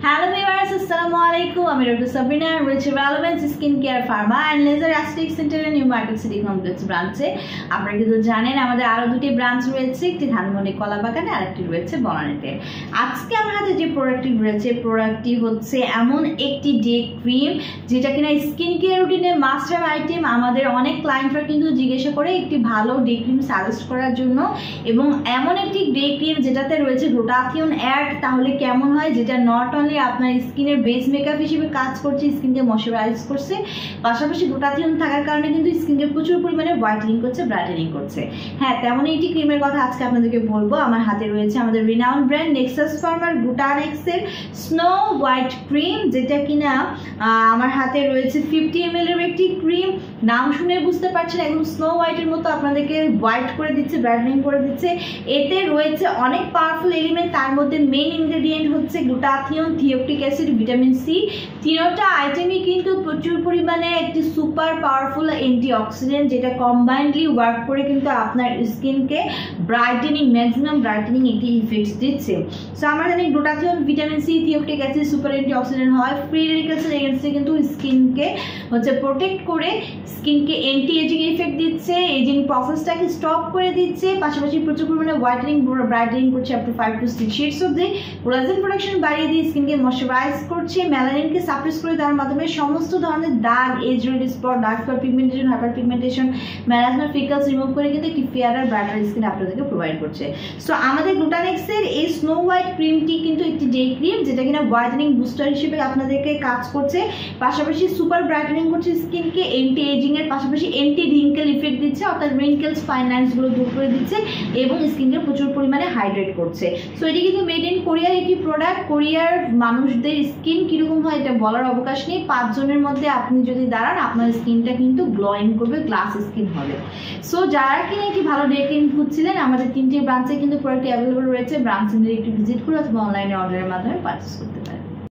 Hello viewers, Assalamualaikum. আমি doctor Sabina রয়েছে relevance skin care pharma and laser aesthetic সেন্টারের New market city complex ব্রাঞ্চে। আপনারা কিন্তু জানেন আমাদের আরও দুটি ব্রাঞ্চ রয়েছে, একটি ধানমন্ডি কলাবাগানে আর একটি রয়েছে বনানীতে। আজকে আমার হাতে যে প্রোডাক্টটি রয়েছে, প্রোডাক্টটি হচ্ছে এমন একটি ডে ক্রিম যেটা কিনা স্কিন কেয়ার রুটিনে মাস্ট হ্যাভ আইটেম। আমাদের অনেক ক্লায়েন্টরা কিন্তু জিজ্ঞাসা করে একটি ভালো ডে ক্রিম সাজেস্ট করার জন্য, এবং এমন একটি ডে ক্রিম যেটাতে রয়েছে গ্লুটাথিয়ন অ্যাড, তাহলে কেমন হয়, যেটা নট অনলি আপনার স্কিনের বেস মেকআপ হিসেবে কাজ করছে, স্কিনকে ময়শ্চারাইজ করছে, পাশাপাশি গ্লুটাথিয়ন থাকার কারণে কিন্তু স্কিনকে প্রচুর পরিমাণে হোয়াইটেনিং করছে, ব্রাইটেনিং করছে। হ্যাঁ, তেমনই একটি ক্রিমের কথা আজকে আপনাদেরকে বলবো। আমার হাতে রয়েছে আমাদের রিনাউন্ড ব্র্যান্ড নেক্সাস ফার্মার গ্লুটানেক্সের স্নো হোয়াইট ক্রিম, যেটা কিনা আমার হাতে রয়েছে 50 ml এর একটি ক্রিম। নাম শুনে বুঝতে পারছেন একদম স্নো হোয়াইটের মতো আপনাদেরকে হোয়াইট করে দিচ্ছে, ব্রাইটেনিং করে দিচ্ছে। এতে রয়েছে অনেক পাওয়ারফুল এলিমেন্ট, তার মধ্যে মেইন ইনগ্রেডিয়েন্ট হচ্ছে glutathione, thioctic acid, vitamin C. তিনটা আইটেমই কিন্তু প্রচুর পরিমাণে একটি সুপার পাওয়ারফুল অ্যান্টিঅক্সিডেন্ট, যেটা কম্বাইন্ডলি ওয়ার্ক করে কিন্তু আপনার স্কিনকে ব্রাইটেনিং, ম্যাক্সিমাম ব্রাইটেনিং একটি ইফেক্ট দিচ্ছে। সো আমরা জানি glutathione, vitamin C, thioctic acid super antioxidant হয়, ফ্রি রেডিক্যালসের এগেইনস্টে কিন্তু স্কিনকে হচ্ছে প্রোটেক্ট করে, স্কিনকে অ্যান্টি এজিং ইফেক্ট দিচ্ছে, এজিং প্রসেসটাকে স্টপ করে দিচ্ছে, পাশাপাশি প্রচুর পরিমাণে হোয়াইটেনিং, ব্রাইটেনিং করছে up to 5 to 6 shades of the, collagen production বাড়িয়ে দিয়ে স্কিনকে ময়শ্চারাইজ করছে, মেলানিনকে সাপ্রেস করে দেওয়ার মাধ্যমে সমস্ত ধরনের দাগ, age red spot, dark spot, pigmentation, hyper pigmentation, melasma, freckles remove করে কিন্তু একটি ফেয়ার আর ব্রাইটার স্কিন আপনাদেরকে প্রোভাইড করছে। সো আমাদের গ্লুটানেক্সের এই স্নো হোয়াইট ক্রিমটি কিন্তু একটি ডে ক্রিম, যেটা কিনা হোয়াইটেনিং বুস্টার হিসেবে আপনাদেরকে কাজ করছে, পাশাপাশি সুপার ব্রাইটেনিং করছে স্কিনকে, অ্যান্টি এজিং এর পাশাপাশি অ্যান্টি রিঙ্কেল ইফেক্ট দিচ্ছে, অর্থাৎ রিঙ্কেলস, ফাইন লাইনস গুলো দূর করে দিচ্ছে এবং স্কিনকে প্রচুর পরিমাণে হাইড্রেট করছে। সো এটি কিন্তু মেড ইন কোরিয়ার একটি প্রোডাক্ট। কোরিয়ার মানুষদের স্কিন কিরকম হয় এটা বলার অবকাশ নেই। 5 জনের মধ্যে আপনি যদি দাঁড়ান, আপনার স্কিনটা কিন্তু গ্লোয়িং করবে, গ্লাস স্কিন হবে। সো যারা কিনা একটি ভালো ডে ক্রিম খুঁজছিলেন, আমাদের 3টি ব্রাঞ্চে কিন্তু প্রোডাক্ট অ্যাভেলেবল রয়েছে। ব্রাঞ্চে একটু ভিজিট করে অথবা অনলাইনে অর্ডারের মাধ্যমে পারচেস করতে পারেন।